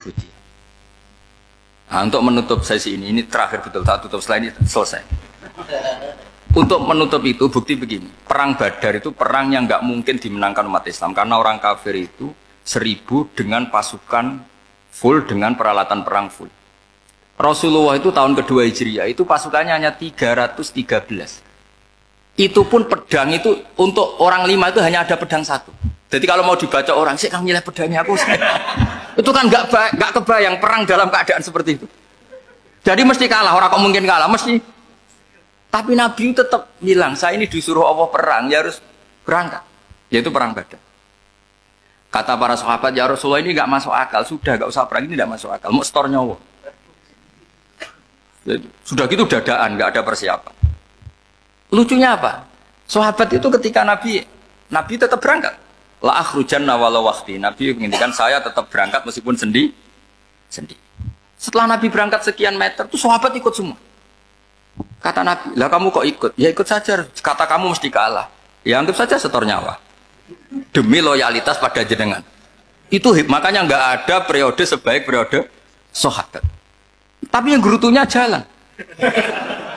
putih. Nah, untuk menutup sesi ini terakhir betul, tak tutup setelah ini selesai. Untuk menutup itu bukti begini, perang Badar itu perang yang nggak mungkin dimenangkan umat Islam karena orang kafir itu 1000 dengan pasukan full dengan peralatan perang full. Rasulullah itu tahun kedua Hijriah itu pasukannya hanya 313. Itu pun pedang itu untuk orang 5 itu hanya ada pedang 1. Jadi kalau mau dibaca orang sih, kamu nilai pedangnya aku. Itu kan nggak kebayang perang dalam keadaan seperti itu. Jadi mesti kalah, orang kok mungkin kalah mesti. Tapi Nabi tetap bilang, saya ini disuruh Allah perang, ya harus berangkat. Yaitu perang Badar. Kata para sahabat, ya Rasulullah ini nggak masuk akal. Sudah, nggak usah perang, ini nggak masuk akal. Mau setor nyawa. Sudah gitu dadaan, nggak ada persiapan. Lucunya apa? Sahabat itu ketika Nabi tetap berangkat. La akhrujanna walau waqti. Nabi menginginkan saya tetap berangkat meskipun sendi. Setelah Nabi berangkat sekian meter, tuh sahabat ikut semua. Kata Nabi, lah kamu kok ikut? Ya ikut saja. Kata kamu mesti kalah. Ya anggap saja setor nyawa. Demi loyalitas pada jenengan. Itu makanya nggak ada periode sebaik periode sahabat. Tapi yang gerutunya jalan.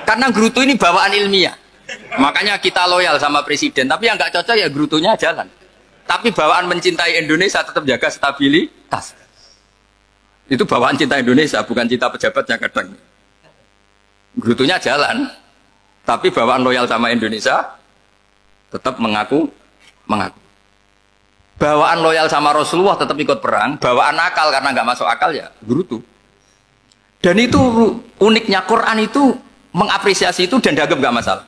Karena gerutu ini bawaan ilmiah. Makanya kita loyal sama presiden. Tapi yang nggak cocok ya gerutunya jalan. Tapi bawaan mencintai Indonesia tetap jaga stabilitas. Itu bawaan cinta Indonesia, bukan cinta pejabatnya kadang. Gerutunya jalan. Tapi bawaan loyal sama Indonesia tetap mengaku. Bawaan loyal sama Rasulullah tetap ikut perang. Bawaan akal karena nggak masuk akal ya gerutu. Dan itu uniknya Quran itu mengapresiasi itu dan dianggap nggak masalah.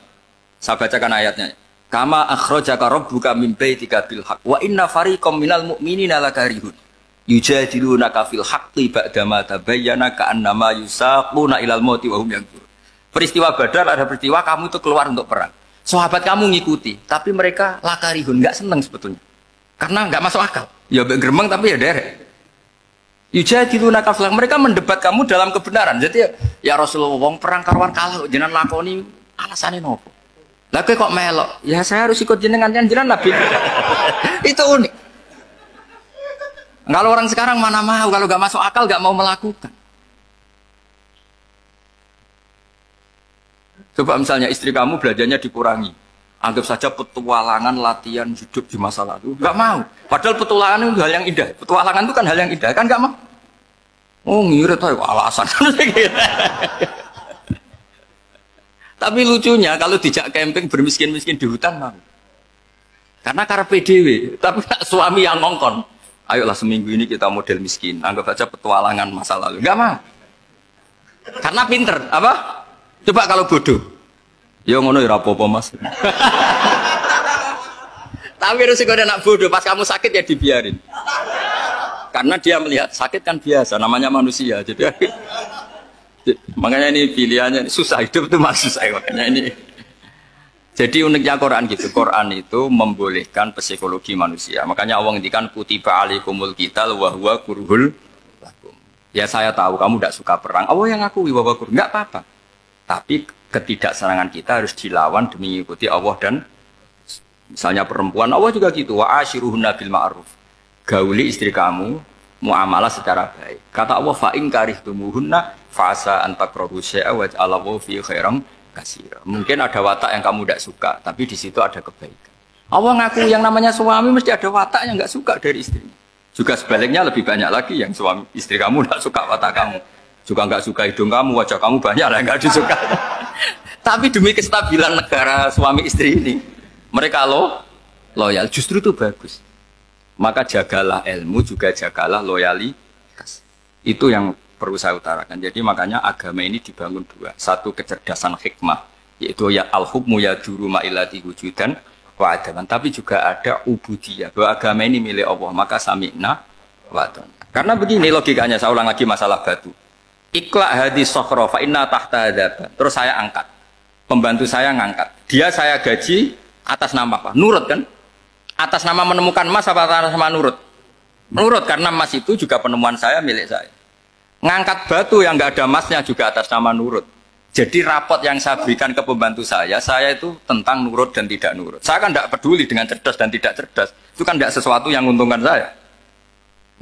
Saya bacakan ayatnya. Kama akhrajaka rabbuka min baitika bil haqq wa inna fariqam minal mu'minina lakarihun yujadilunaka fil haqqi ba'dama tabayyana ka'annama yusaquna ilal mauti wa hum yanzurun. Peristiwa Badar ada peristiwa kamu itu keluar untuk perang. Sahabat kamu ngikuti, tapi mereka lakarihun, enggak senang sebetulnya. Karena enggak masuk akal. Ya geremeng tapi ya derek. Yujadilunaka fil haqq, mereka mendebat kamu dalam kebenaran. Jadi ya Rasulullah wong perang karwan kalah jenengan lakoni alasane nopo? Lah kok melok? Ya saya harus ikut jenengan Nabi. Itu unik. Kalau orang sekarang mana mau, kalau nggak masuk akal nggak mau melakukan. Coba misalnya istri kamu belajarnya dikurangi, anggap saja petualangan latihan hidup di masa lalu, nggak mau. Padahal petualangan itu hal yang indah. Petualangan itu kan hal yang indah, kan nggak mau. Oh ngirit tuh alasan. Tapi lucunya kalau dijak camping bermiskin-miskin di hutan mau. Karena karpe dewe, tapi suami yang ngongkon. Ayolah seminggu ini kita model miskin, anggap saja petualangan masa lalu. Enggak mau. Karena pinter, apa? Coba kalau bodoh. Ya ngono ya apa-apa Mas. Tapi resiko anak bodoh, pas kamu sakit ya dibiarin. Karena dia melihat sakit kan biasa, namanya manusia. Makanya ini pilihannya susah, hidup itu masih susah makanya ini. Jadi uniknya Quran gitu, Quran itu membolehkan psikologi manusia. Makanya Allah ngendikan kutiba alaikumul qital wa huwa kurhul lakum. Ya saya tahu kamu tidak suka perang. Allah yang ngakui bahwa kurhul enggak apa-apa. Tapi ketidaksenangan kita harus dilawan demi mengikuti Allah dan misalnya perempuan Allah juga gitu, wa ashiruhunna bil ma'ruf. Gauli istri kamu muamalah secara baik. Kata Allah fa in karihtumuhunna fasa antakrahu syai'a wa ja'alallahu fi khairan katsira. Mungkin ada watak yang kamu tidak suka, tapi di situ ada kebaikan. Allah ngaku yang namanya suami mesti ada watak yang nggak suka dari istrinya. Juga sebaliknya lebih banyak lagi yang suami istri kamu tidak suka watak kamu. Juga nggak suka hidung kamu, wajah kamu banyak lah nggak disuka. Tapi demi kestabilan negara suami istri ini, mereka loyal, justru itu bagus. Maka jagalah ilmu, juga jagalah loyalitas. Itu yang perlu saya utarakan. Jadi makanya agama ini dibangun dua. Satu kecerdasan hikmah, yaitu ya al-hukmu ya duru ma'ilati wujudan wa adaman. Tapi juga ada ubudiyah, bahwa agama ini milik Allah. Maka sami'na wa ata'na. Karena begini logikanya, saya ulang lagi masalah batu. Ikla hadis sokhro fa inna tahta adaba. Terus saya angkat. Pembantu saya ngangkat. Dia saya gaji atas nama apa? Nurut kan? Atas nama menemukan emas apa atas nama nurut? Nurut, karena emas itu juga penemuan saya, milik saya. Ngangkat batu yang nggak ada emasnya juga atas nama nurut. Jadi rapot yang saya berikan ke pembantu saya itu tentang nurut dan tidak nurut. Saya kan tidak peduli dengan cerdas dan tidak cerdas. Itu kan tidak sesuatu yang menguntungkan saya.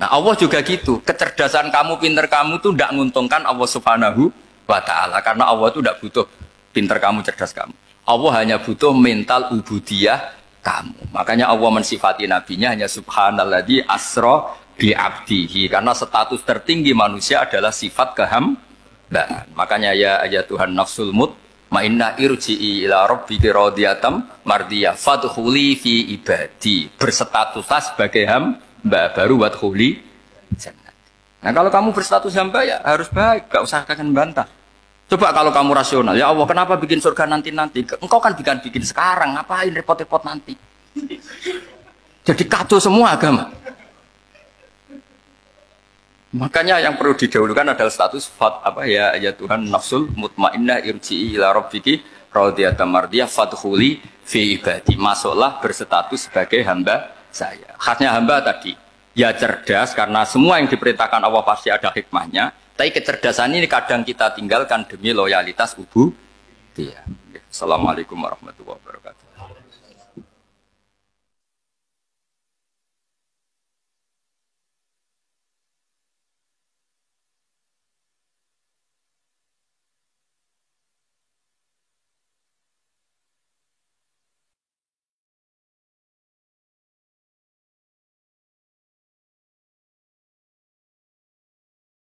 Nah Allah juga gitu, kecerdasan kamu, pinter kamu itu tidak menguntungkan Allah Subhanahu wa Ta'ala, karena Allah itu tidak butuh pinter kamu, cerdas kamu. Allah hanya butuh mental ubudiyah kamu. Makanya Allah mensifati nabinya hanya subhanalladzi asra bi abdihi, karena status tertinggi manusia adalah sifat kehambaan. Makanya ya Tuhan nafsul mutmainnah irji'i ila rabbiki radiyatan mardiyah fadkhuli fi ibadi, berstatuslah sebagai hamba baru wadkhuli jannah. Nah kalau kamu berstatus hamba ya harus baik, gak usah kakek bantah. Coba kalau kamu rasional, ya Allah kenapa bikin surga nanti-nanti? Engkau kan bikin sekarang, ngapain repot-repot nanti? Jadi kacau semua agama. Makanya yang perlu didahulukan adalah status ya Tuhan nafsul mutmainnah irji'i ila rabbiki radiyatan mardiyah fadkhuli fi ibadi. Masuklah berstatus sebagai hamba saya. Khasnya hamba tadi, ya cerdas karena semua yang diperintahkan Allah pasti ada hikmahnya. Tapi kecerdasan ini kadang kita tinggalkan demi loyalitas ubudiyah. Assalamualaikum warahmatullahi wabarakatuh.